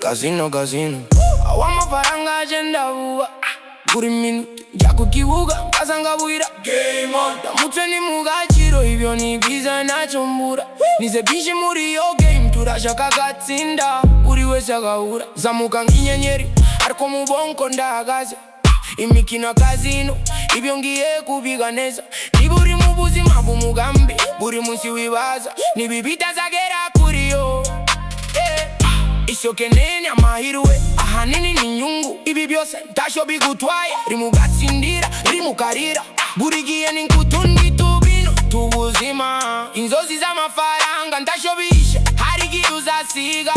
Casino, casino. Awama faranga agenda uwa. Buri minute njya ku kibuga nkasanga buhira game on. Ndamutse ni mu gaciro ibyo ni byiza ntacyo mbura. Nize byinshi muri iyo game turashaka gatsinda. Buri wese agahura zamuka nk'inyenyeri ariko mu bonko ndahagaze. Imikino casino ibyo ngiye kubiga neza. Niba uri mu buzima bw'umugambi buri munsi wibaza niba bitazagera kuri yo. Ishoke nene amahirwe ahanini ni inyungu. Ibi byose ntasho bigutwaye rimugatsindira rimukarira. Buri gihe ni nkutundi tubino tubuzima. Inzozi z'amafaranga ntasho bishe hari igihe uzasiga.